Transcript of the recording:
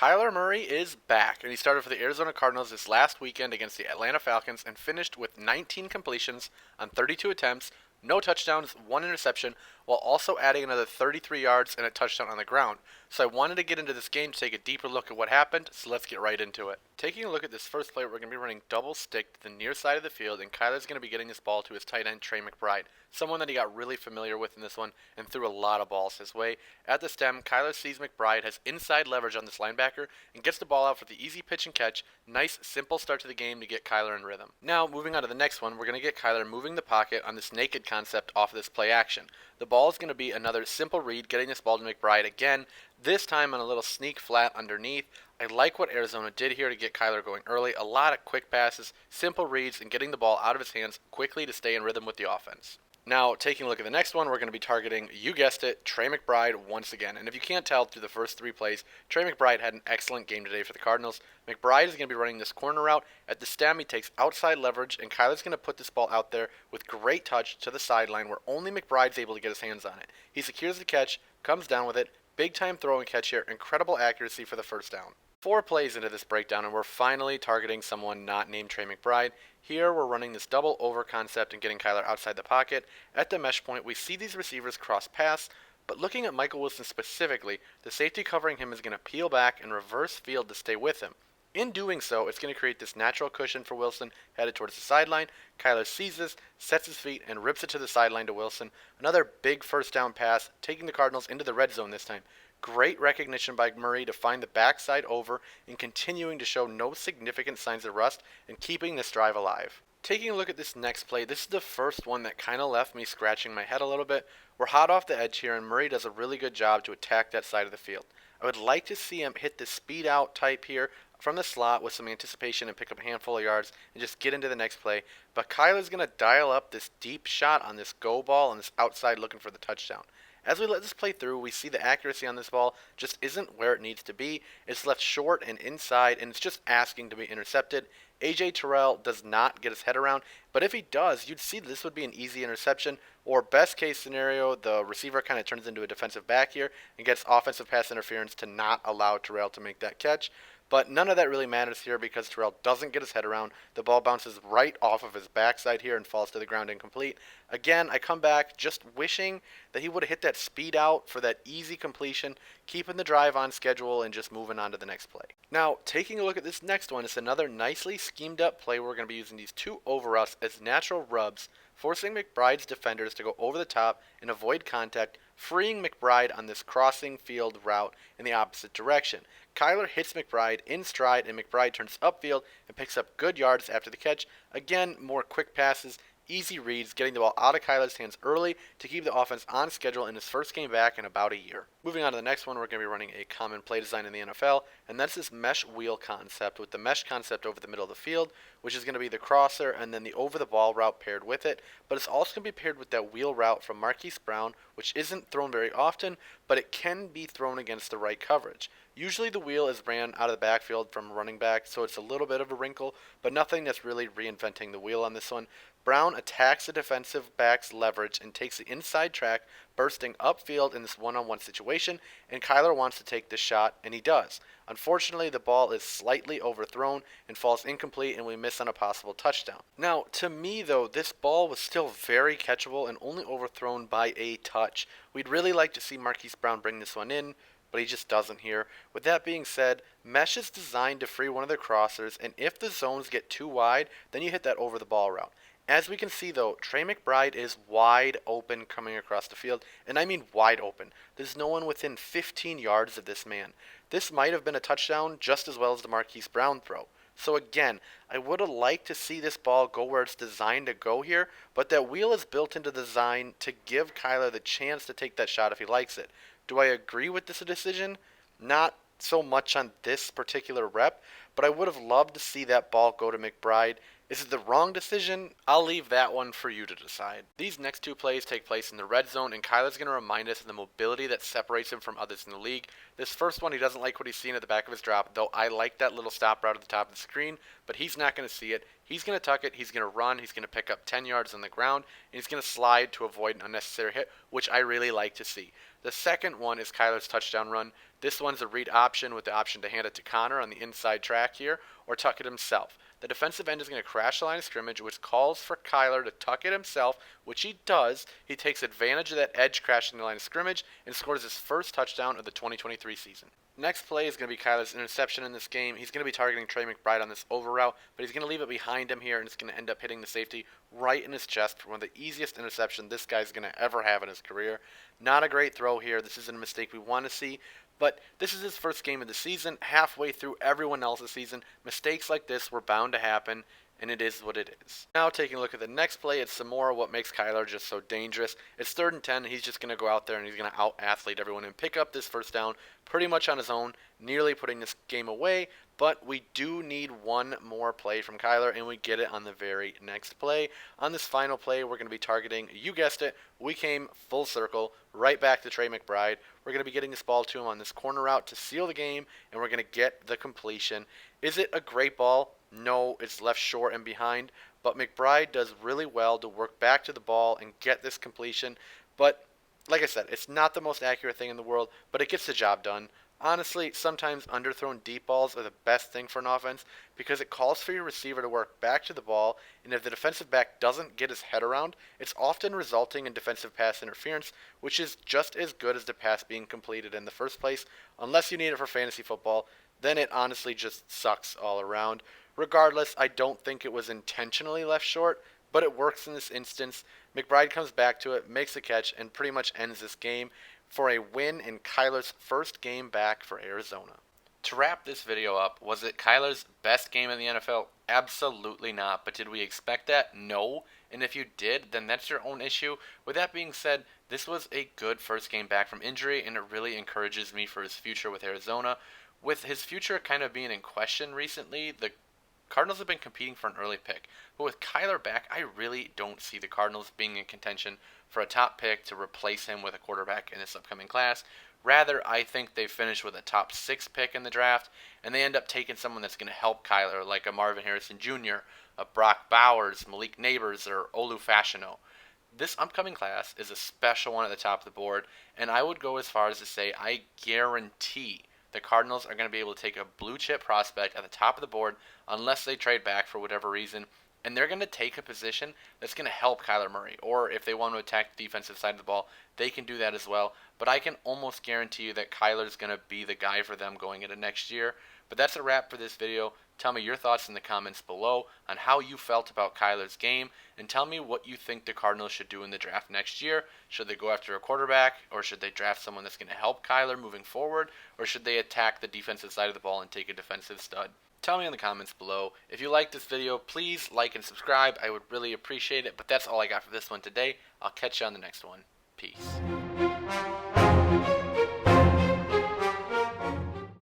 Kyler Murray is back, and he started for the Arizona Cardinals this last weekend against the Atlanta Falcons and finished with 19 completions on 32 attempts, no touchdowns, one interception, while also adding another 33 yards and a touchdown on the ground. So I wanted to get into this game to take a deeper look at what happened, so let's get right into it. Taking a look at this first play, we're going to be running double stick to the near side of the field, and Kyler's going to be getting this ball to his tight end, Trey McBride, someone that he got really familiar with in this one and threw a lot of balls his way. At the stem, Kyler sees McBride has inside leverage on this linebacker and gets the ball out for the easy pitch and catch. Nice, simple start to the game to get Kyler in rhythm. Now, moving on to the next one, we're going to get Kyler moving the pocket on this naked concept off of this play action. The ball is going to be another simple read, getting this ball to McBride again, this time on a little sneak flat underneath. I like what Arizona did here to get Kyler going early. A lot of quick passes, simple reads, and getting the ball out of his hands quickly to stay in rhythm with the offense. Now, taking a look at the next one, we're going to be targeting, you guessed it, Trey McBride once again. And if you can't tell through the first three plays, Trey McBride had an excellent game today for the Cardinals. McBride is going to be running this corner route. At the stem, he takes outside leverage, and Kyler's going to put this ball out there with great touch to the sideline where only McBride's able to get his hands on it. He secures the catch, comes down with it, big time throw and catch here, incredible accuracy for the first down. 4 plays into this breakdown, and we're finally targeting someone not named Trey McBride. Here we're running this double over concept and getting Kyler outside the pocket. At the mesh point, we see these receivers cross pass, but looking at Michael Wilson specifically, the safety covering him is going to peel back and reverse field to stay with him. In doing so, it's going to create this natural cushion for Wilson headed towards the sideline. Kyler sees this, sets his feet, and rips it to the sideline to Wilson. Another big first down pass, taking the Cardinals into the red zone this time. Great recognition by Murray to find the backside over and continuing to show no significant signs of rust and keeping this drive alive. Taking a look at this next play, this is the first one that kind of left me scratching my head a little bit. We're hot off the edge here, and Murray does a really good job to attack that side of the field. I would like to see him hit the speed out type here from the slot with some anticipation and pick up a handful of yards and just get into the next play. But Kyler's going to dial up this deep shot on this go ball and this outside looking for the touchdown. As we let this play through, we see the accuracy on this ball just isn't where it needs to be. It's left short and inside, and it's just asking to be intercepted. A.J. Terrell does not get his head around, but if he does, you'd see this would be an easy interception, or best case scenario, the receiver kind of turns into a defensive back here and gets offensive pass interference to not allow Terrell to make that catch. But none of that really matters here because Terrell doesn't get his head around. The ball bounces right off of his backside here and falls to the ground incomplete. Again, I come back just wishing that he would have hit that speed out for that easy completion, keeping the drive on schedule and just moving on to the next play. Now, taking a look at this next one, it's another nicely schemed up play where we're going to be using these two over us as natural rubs, forcing McBride's defenders to go over the top and avoid contact, freeing McBride on this crossing field route in the opposite direction. Kyler hits McBride in stride, and McBride turns upfield and picks up good yards after the catch. Again, more quick passes, easy reads, getting the ball out of Kyler's hands early to keep the offense on schedule in his first game back in about a year. Moving on to the next one, we're going to be running a common play design in the NFL, and that's this mesh wheel concept with the mesh concept over the middle of the field, which is going to be the crosser and then the over-the-ball route paired with it. But it's also going to be paired with that wheel route from Marquise Brown, which isn't thrown very often, but it can be thrown against the right coverage. Usually the wheel is ran out of the backfield from running back, so it's a little bit of a wrinkle, but nothing that's really reinventing the wheel on this one. Brown attacks the defensive back's leverage and takes the inside track, bursting upfield in this one-on-one situation, and Kyler wants to take this shot, and he does. Unfortunately, the ball is slightly overthrown and falls incomplete, and we miss on a possible touchdown. Now, to me, though, this ball was still very catchable and only overthrown by a touch. We'd really like to see Marquise Brown bring this one in, but he just doesn't here. With that being said, mesh is designed to free one of their crossers, and if the zones get too wide, then you hit that over-the-ball route. As we can see, though, Trey McBride is wide open coming across the field, and I mean wide open. There's no one within 15 yards of this man. This might have been a touchdown just as well as the Marquise Brown throw. So again, I would have liked to see this ball go where it's designed to go here, but that wheel is built into the design to give Kyler the chance to take that shot if he likes it. Do I agree with this decision? Not so much on this particular rep, but I would have loved to see that ball go to McBride Is it the wrong decision? I'll leave that one for you to decide. These next two plays take place in the red zone, and Kyler's going to remind us of the mobility that separates him from others in the league. This first one, he doesn't like what he's seeing at the back of his drop, though I like that little stop route at the top of the screen, but he's not going to see it. He's going to tuck it, he's going to run, he's going to pick up 10 yards on the ground, and he's going to slide to avoid an unnecessary hit, which I really like to see. The second one is Kyler's touchdown run. This one's a read option with the option to hand it to Connor on the inside track here, or tuck it himself. The defensive end is going to crash the line of scrimmage, which calls for Kyler to tuck it himself, which he does. He takes advantage of that edge crashing the line of scrimmage and scores his first touchdown of the 2023 season. Next play is going to be Kyler's interception in this game. He's going to be targeting Trey McBride on this over route, but he's going to leave it behind him here, and it's going to end up hitting the safety right in his chest for one of the easiest interceptions this guy's going to ever have in his career. Not a great throw here. This isn't a mistake we want to see, but this is his first game of the season, halfway through everyone else's season. Mistakes like this were bound to happen, and it is what it is. Now taking a look at the next play, it's some more of what makes Kyler just so dangerous. It's 3rd and 10, and he's just going to go out there and he's going to out-athlete everyone and pick up this first down pretty much on his own, nearly putting this game away. But we do need one more play from Kyler, and we get it on the very next play. On this final play, we're going to be targeting, you guessed it, we came full circle, right back to Trey McBride. We're going to be getting this ball to him on this corner route to seal the game, and we're going to get the completion. Is it a great ball? No, it's left short and behind, but McBride does really well to work back to the ball and get this completion. But like I said, it's not the most accurate thing in the world, but it gets the job done. Honestly, sometimes underthrown deep balls are the best thing for an offense because it calls for your receiver to work back to the ball, and if the defensive back doesn't get his head around, it's often resulting in defensive pass interference, which is just as good as the pass being completed in the first place. Unless you need it for fantasy football, then it honestly just sucks all around. Regardless, I don't think it was intentionally left short, but it works in this instance. McBride comes back to it, makes a catch, and pretty much ends this game for a win in Kyler's first game back for Arizona. To wrap this video up, was it Kyler's best game in the NFL? Absolutely not. But did we expect that? No. And if you did, then that's your own issue. With that being said, this was a good first game back from injury, and it really encourages me for his future with Arizona. With his future kind of being in question recently, the Cardinals have been competing for an early pick. But with Kyler back, I really don't see the Cardinals being in contention for a top pick to replace him with a quarterback in this upcoming class. Rather, I think they finish with a top 6 pick in the draft, and they end up taking someone that's going to help Kyler, like a Marvin Harrison Jr., a Brock Bowers, Malik Neighbors, or Olu Fashanu. This upcoming class is a special one at the top of the board, and I would go as far as to say I guarantee the Cardinals are going to be able to take a blue chip prospect at the top of the board unless they trade back for whatever reason, and they're going to take a position that's going to help Kyler Murray. Or if they want to attack the defensive side of the ball, they can do that as well. But I can almost guarantee you that Kyler's going to be the guy for them going into next year. But that's a wrap for this video. Tell me your thoughts in the comments below on how you felt about Kyler's game, and tell me what you think the Cardinals should do in the draft next year. Should they go after a quarterback, or should they draft someone that's going to help Kyler moving forward, or should they attack the defensive side of the ball and take a defensive stud? Tell me in the comments below. If you like this video, please like and subscribe. I would really appreciate it. But that's all I got for this one today. I'll catch you on the next one. Peace.